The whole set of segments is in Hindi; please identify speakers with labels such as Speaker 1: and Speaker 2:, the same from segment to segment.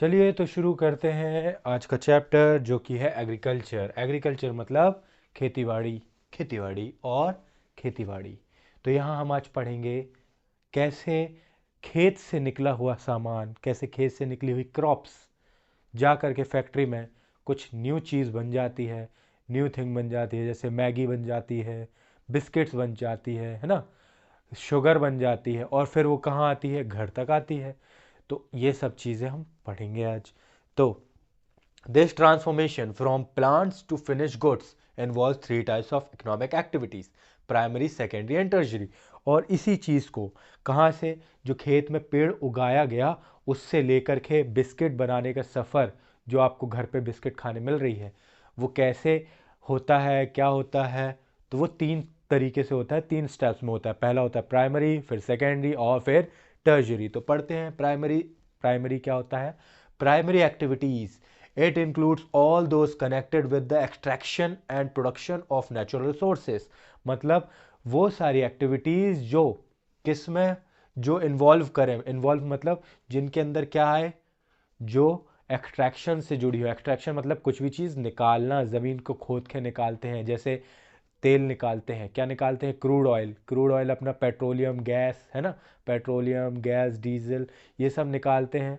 Speaker 1: चलिए तो शुरू करते हैं आज का चैप्टर जो कि है एग्रीकल्चर। एग्रीकल्चर मतलब खेतीबाड़ी, खेतीबाड़ी और खेतीबाड़ी। तो यहाँ हम आज पढ़ेंगे कैसे खेत से निकला हुआ सामान, कैसे खेत से निकली हुई क्रॉप्स जा कर के फैक्ट्री में कुछ न्यू चीज़ बन जाती है, न्यू थिंग बन जाती है। जैसे मैगी बन जाती है, बिस्किट्स बन जाती है ना, शुगर बन जाती है, और फिर वो कहाँ आती है, घर तक आती है। तो ये सब चीज़ें हम पढ़ेंगे आज। तो this transformation from plants to finish goods involve three types of economic activities, primary, secondary and tertiary. और इसी चीज़ को कहाँ से, जो खेत में पेड़ उगाया गया उससे लेकर के बिस्किट बनाने का सफ़र, जो आपको घर पे बिस्किट खाने मिल रही है, वो कैसे होता है, क्या होता है। तो वो तीन तरीके से होता है, तीन स्टेप्स में होता है। पहला होता है प्राइमरी, फिर सेकेंडरी और फिर टर्शरी। तो पढ़ते हैं प्राइमरी। प्राइमरी क्या होता है? Primary activities, it includes all those connected with the extraction and production of natural resources। मतलब वो सारी एक्टिविटीज जो किसमें, जो इन्वॉल्व करें, इन्वॉल्व मतलब जिनके अंदर क्या है, जो एक्सट्रैक्शन से जुड़ी हो। एक्सट्रैक्शन मतलब कुछ भी चीज़ निकालना, ज़मीन को खोद के निकालते हैं। जैसे तेल निकालते हैं, क्या निकालते हैं? Crude oil. क्रूड ऑयल अपना पेट्रोलियम गैस है ना, पेट्रोलियम गैस, डीजल, ये सब निकालते हैं।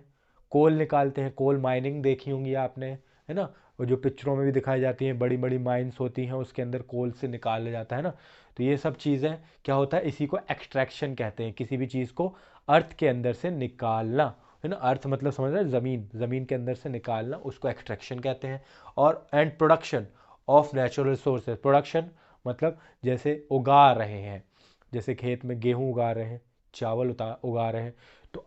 Speaker 1: कोल निकालते हैं, कोल माइनिंग देखी होंगी आपने, है ना, वो जो पिक्चरों में भी दिखाई जाती हैं, बड़ी बड़ी माइंस होती हैं, उसके अंदर कोल से निकाला जाता है ना। तो ये सब चीज़ें क्या होता है, इसी को एक्सट्रैक्शन कहते हैं, किसी भी चीज़ को अर्थ के अंदर से निकालना, है ना। अर्थ मतलब समझ रहे हैं, ज़मीन, ज़मीन के अंदर से निकालना, उसको एक्सट्रैक्शन कहते हैं। और and production of natural resources. Production मतलब जैसे उगा रहे हैं, जैसे खेत में गेहूं उगा रहे हैं, चावल उगा रहे हैं। तो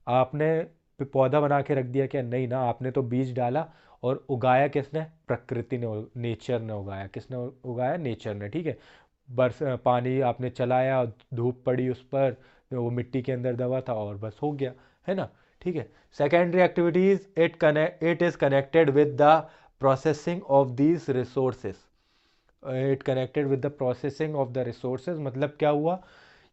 Speaker 1: आपने पौधा बना के रख दिया क्या? नहीं ना, आपने तो बीज डाला, और उगाया किसने? प्रकृति ने, नेचर ने उगाया। किसने उगाया? नेचर ने, ठीक है। बरस पानी आपने चलाया, धूप पड़ी उस पर, तो वो मिट्टी के अंदर दबा था और बस हो गया, है ना, ठीक है। Secondary activities, it is connected with the processing of these resources. It connected with the processing of the resources मतलब क्या हुआ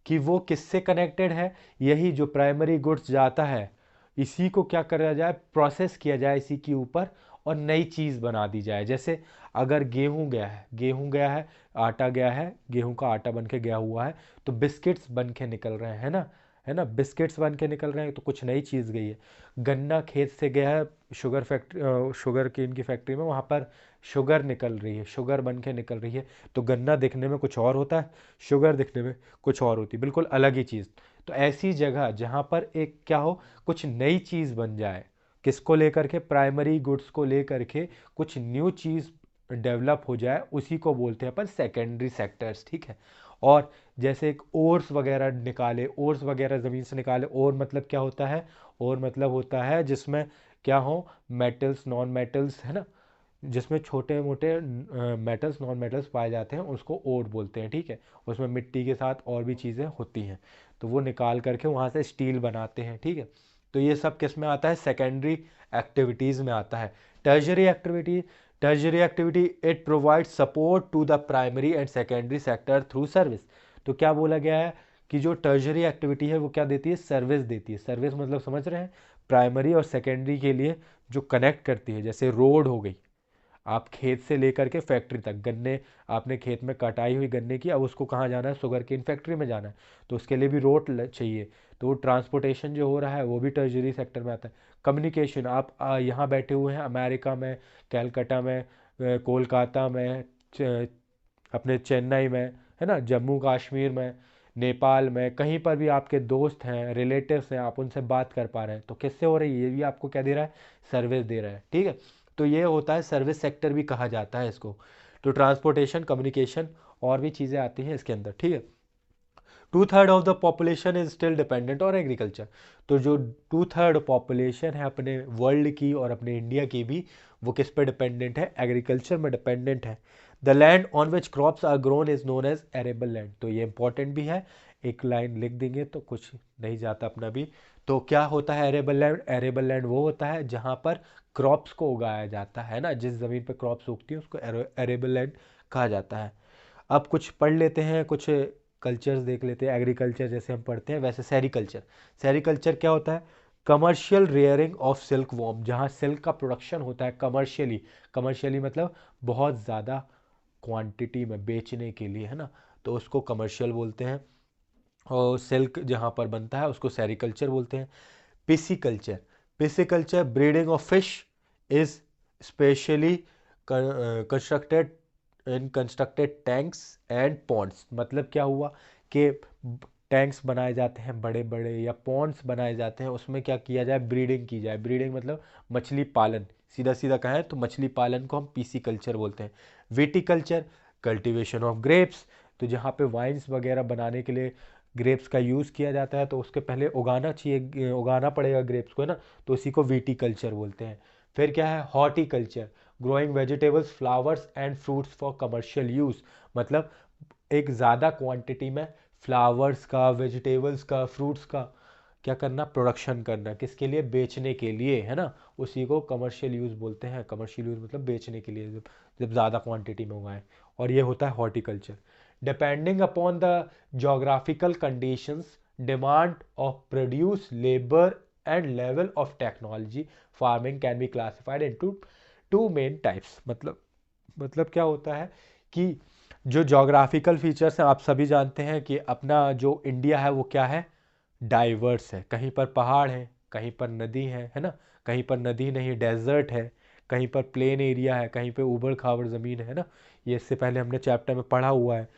Speaker 1: कि वो किससे कनेक्टेड है? यही जो प्राइमरी गुड्स जाता है, इसी को क्या करा जाए, प्रोसेस किया जाए इसी के ऊपर, और नई चीज़ बना दी जाए। जैसे अगर गेहूं गया है, गेहूं गया है, आटा गया है, गेहूं का आटा बन के गया हुआ है, तो बिस्किट्स बन के निकल रहे हैं, है ना, है ना, बिस्किट्स बन के निकल रहे हैं, तो कुछ नई चीज़ गई है। गन्ना खेत से गया है, शुगर फैक्ट्री, शुगर केन की फैक्ट्री में, वहाँ पर शुगर निकल रही है, शुगर बन के निकल रही है। तो गन्ना दिखने में कुछ और होता है, शुगर दिखने में कुछ और होती है, बिल्कुल अलग ही चीज़। तो ऐसी जगह जहाँ पर एक क्या हो, कुछ नई चीज़ बन जाए, किसको लेकर के? प्राइमरी गुड्स को लेकर के कुछ न्यू चीज़ डेवलप हो जाए, उसी को बोलते हैं अपन सेकेंडरी सेक्टर्स, ठीक है। और जैसे एक ओर्स वगैरह निकाले, ओर्स वगैरह ज़मीन से निकाले, और मतलब क्या होता है? और मतलब होता है जिसमें क्या हो, मेटल्स, नॉन मेटल्स, है ना, जिसमें छोटे मोटे मेटल्स, नॉन मेटल्स पाए जाते हैं, उसको ओर बोलते हैं, ठीक है। उसमें मिट्टी के साथ और भी चीज़ें होती हैं, तो वो निकाल करके वहाँ से स्टील बनाते हैं, ठीक है। तो ये सब किस में आता है? सेकेंडरी एक्टिविटीज़ में आता है। Tertiary activity, tertiary activity, it provide support to the primary and secondary sector through service. तो क्या बोला गया है कि जो टर्शरी एक्टिविटी है वो क्या देती है? सर्विस देती है। सर्विस मतलब समझ रहे हैं, प्राइमरी और सेकेंडरी के लिए जो कनेक्ट करती है। जैसे रोड हो गई, आप खेत से लेकर के फैक्ट्री तक, गन्ने आपने खेत में कटाई हुई गन्ने की, अब उसको कहाँ जाना है? शुगर केन फैक्ट्री में जाना है, तो उसके लिए भी रोड चाहिए। तो वो ट्रांसपोर्टेशन जो हो रहा है वो भी टर्जरी सेक्टर में आता है। कम्युनिकेशन, आप यहाँ बैठे हुए हैं अमेरिका में, कैलकाटा में, कोलकाता में, अपने चेन्नई में, है ना, जम्मू कश्मीर में, नेपाल में, कहीं पर भी आपके दोस्त हैं, रिलेटिव्स हैं, आप उनसे बात कर पा रहे हैं, तो किससे हो रही है? ये भी आपको क्या दे रहा है? सर्विस दे रहा है, ठीक है। तो ये होता है सर्विस सेक्टर भी कहा जाता है इसको। तो ट्रांसपोर्टेशन, कम्युनिकेशन और भी चीज़ें आती हैं इसके अंदर, ठीक है। 2/3 of the population is still dependent on agriculture. तो जो 2/3 पॉपुलेशन है अपने वर्ल्ड की और अपने इंडिया की भी, वो किस पे डिपेंडेंट है? एग्रीकल्चर में डिपेंडेंट है। The land on which crops are grown is known as arable land. तो ये इंपॉर्टेंट भी है, एक लाइन लिख देंगे तो कुछ नहीं जाता अपना भी। तो क्या होता है एरेबल लैंड? एरेबल लैंड वो होता है जहाँ पर क्रॉप्स को उगाया जाता है ना, जिस ज़मीन पर क्रॉप्स उगती है उसको एरेबल लैंड कहा जाता है। अब कुछ पढ़ लेते हैं, कुछ कल्चर्स देख लेते हैं। एग्रीकल्चर जैसे हम पढ़ते हैं, वैसे सेरिकल्चर। सेरिकल्चर क्या होता है? Commercial rearing of silk worm, जहाँ सिल्क का प्रोडक्शन होता है कमर्शियली, कमर्शियली मतलब बहुत ज़्यादा क्वांटिटी में बेचने के लिए, है ना, तो उसको कमर्शियल बोलते हैं। और सिल्क जहाँ पर बनता है उसको सेरिकल्चर बोलते हैं। Pisciculture, pisciculture breeding of fish is specially constructed in constructed tanks and ponds. मतलब क्या हुआ कि टैंक्स बनाए जाते हैं बड़े बड़े या पॉन्ड्स बनाए जाते हैं, उसमें क्या किया जाए, ब्रीडिंग की जाए। ब्रीडिंग मतलब मछली पालन, सीधा सीधा कहें तो मछली पालन को हम पीसी कल्चर बोलते हैं। विटिकल्चर, कल्टीवेशन ऑफ ग्रेप्स, तो जहाँ पे वाइन्स वगैरह बनाने के लिए ग्रेप्स का यूज़ किया जाता है तो उसके पहले उगाना चाहिए, उगाना पड़ेगा ग्रेप्स को, है ना, तो उसी को विटिकल्चर बोलते हैं। फिर क्या है, horticulture, growing vegetables flowers and fruits for commercial use. मतलब एक ज़्यादा क्वांटिटी में फ्लावर्स का, वेजिटेबल्स का, फ्रूट्स का क्या करना, प्रोडक्शन करना, किसके लिए, बेचने के लिए, है ना, उसी को कमर्शियल यूज़ बोलते हैं। कमर्शियल यूज़ मतलब बेचने के लिए, जब ज़्यादा क्वांटिटी में उगाएं, और ये होता है horticulture. Depending upon the geographical conditions, demand of produce, labour and level of technology, farming can be classified into two main types. मतलब क्या होता है कि जो जोग्राफिकल फीचर्स हैं, आप सभी जानते हैं कि अपना जो इंडिया है वो क्या है, डाइवर्स है। कहीं पर पहाड़ है, कहीं पर नदी है ना, कहीं पर नदी नहीं डेजर्ट है, कहीं पर प्लेन एरिया है, कहीं पर उबड़ खाबड़ ज़मीन है ना, ये इससे पहले हमने चैप्टर में पढ़ा हुआ है।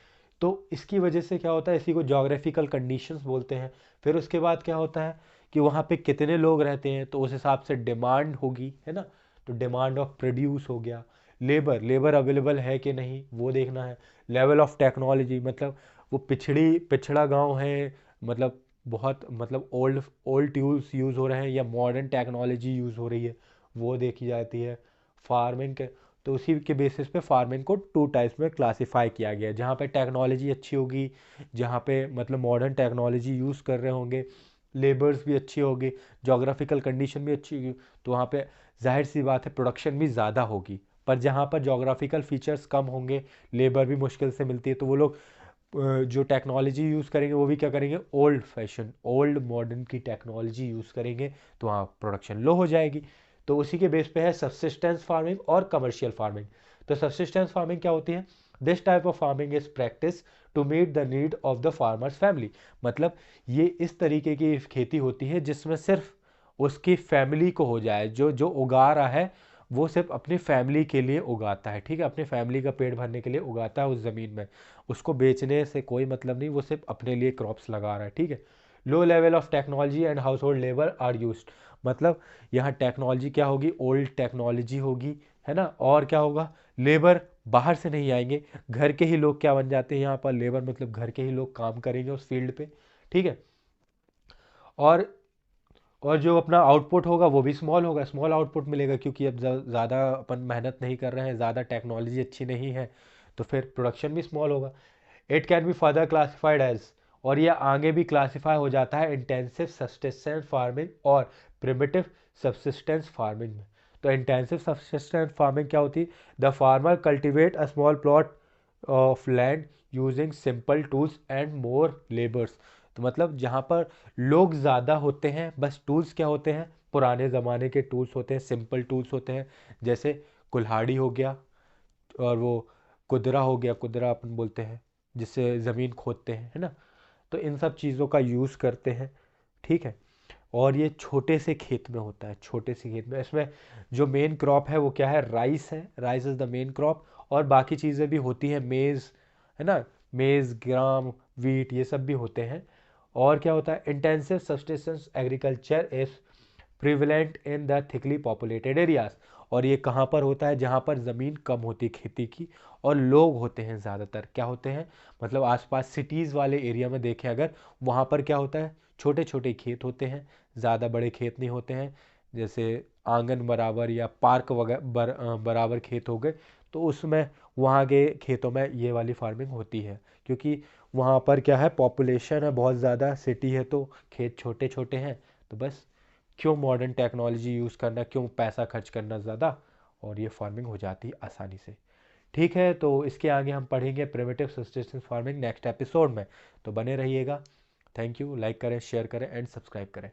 Speaker 1: तो इसकी वजह से क्या होता है, इसी को जोग्राफिकल कंडीशंस बोलते हैं। फिर उसके बाद क्या होता है कि वहाँ पे कितने लोग रहते हैं, तो उस हिसाब से डिमांड होगी, है ना, तो डिमांड ऑफ प्रोड्यूस हो गया। लेबर, लेबर अवेलेबल है कि नहीं वो देखना है। लेवल ऑफ टेक्नोलॉजी, मतलब वो पिछड़ा गांव है, मतलब बहुत मतलब ओल्ड ओल्ड टूल्स यूज़ हो रहे हैं या मॉडर्न टेक्नोलॉजी यूज़ हो रही है, वो देखी जाती है। फार्मिंग के, तो उसी के बेसिस पे फार्मिंग को टू टाइप्स में क्लासिफाई किया गया है, जहाँ पे टेक्नोलॉजी अच्छी होगी, जहाँ पे मतलब मॉडर्न टेक्नोलॉजी यूज़ कर रहे होंगे, लेबर्स भी अच्छी होगी, जोग्राफिकल कंडीशन भी अच्छी होगी, तो वहाँ पे जाहिर सी बात है प्रोडक्शन भी ज़्यादा होगी। पर जहाँ पर जोग्राफिकल फीचर्स कम होंगे, लेबर भी मुश्किल से मिलती है, तो वो लोग जो टेक्नोलॉजी यूज़ करेंगे वो भी क्या करेंगे, ओल्ड फैशन, ओल्ड मॉडर्न की टेक्नोलॉजी यूज़ करेंगे, तो वहाँ प्रोडक्शन लो हो जाएगी। तो उसी के बेस पे है सब्सिस्टेंस फार्मिंग और कमर्शियल फार्मिंग। तो सब्सिस्टेंस फार्मिंग क्या होती है, this type of farming is practice to meet the need of the farmers family. मतलब ये इस तरीके की खेती होती है जिसमें सिर्फ उसकी फैमिली को हो जाए, जो जो उगा रहा है वो सिर्फ अपनी फैमिली के लिए उगाता है, ठीक है, अपनी फैमिली का पेट भरने के लिए उगाता है उस ज़मीन में, उसको बेचने से कोई मतलब नहीं, वो सिर्फ अपने लिए क्रॉप्स लगा रहा है, ठीक है। Low level of technology and household labour are use, मतलब यहाँ टेक्नोलॉजी क्या होगी, ओल्ड टेक्नोलॉजी होगी, है ना, और क्या होगा, लेबर बाहर से नहीं आएंगे, घर के ही लोग क्या बन जाते हैं यहाँ पर, लेबर मतलब घर के ही लोग काम करेंगे उस फील्ड पे, ठीक है। और और जो अपना आउटपुट होगा वो भी स्मॉल होगा, स्मॉल आउटपुट मिलेगा, क्योंकि अब ज़्यादा अपन मेहनत नहीं कर रहे हैं, ज़्यादा टेक्नोलॉजी अच्छी नहीं है, तो फिर प्रोडक्शन भी स्मॉल होगा। It can be further classified as, और ये आगे भी क्लासिफाई हो जाता है इंटेंसिव सब्सिस्टेंस फार्मिंग और प्रिमिटिव सब्सिस्टेंस फार्मिंग में। तो इंटेंसिव सब्सिस्टेंस फार्मिंग क्या होती है, the farmer cultivate a small plot of land using simple tools and more labours. तो मतलब जहाँ पर लोग ज़्यादा होते हैं, बस टूल्स क्या होते हैं, पुराने ज़माने के टूल्स होते हैं, सिंपल टूल्स होते हैं, जैसे कुल्हाड़ी हो गया, और वो कुदरा हो गया, कुदरा अपन बोलते हैं जिससे ज़मीन खोदते हैं, है ना, तो इन सब चीज़ों का यूज़ करते हैं, ठीक है। और ये छोटे से खेत में होता है, छोटे से खेत में, इसमें जो मेन क्रॉप है वो क्या है, राइस है, rice is the main crop, और बाकी चीज़ें भी होती हैं, मेज़, है ना, मेज़, ग्राम, वीट, ये सब भी होते हैं। और क्या होता है, intensive subsistence agriculture is prevalent in the thickly populated areas, और ये कहाँ पर होता है, जहाँ पर ज़मीन कम होती है खेती की, और लोग होते हैं ज़्यादातर, क्या होते हैं, मतलब आसपास सिटीज़ वाले एरिया में देखें अगर, वहाँ पर क्या होता है, छोटे छोटे खेत होते हैं, ज़्यादा बड़े खेत नहीं होते हैं, जैसे आंगन बराबर या पार्क वगैरह बराबर खेत हो गए, तो उसमें वहाँ के खेतों में ये वाली फार्मिंग होती है, क्योंकि वहाँ पर क्या है, पॉपुलेशन है बहुत ज़्यादा, सिटी है तो खेत छोटे छोटे हैं, तो बस क्यों मॉडर्न टेक्नोलॉजी यूज़ करना, क्यों पैसा खर्च करना ज़्यादा, और ये फार्मिंग हो जाती है आसानी से। ठीक है, तो इसके आगे हम पढ़ेंगे primitive subsistence farming next episode में, तो बने रहिएगा। थैंक यू, लाइक करें, शेयर करें एंड सब्सक्राइब करें।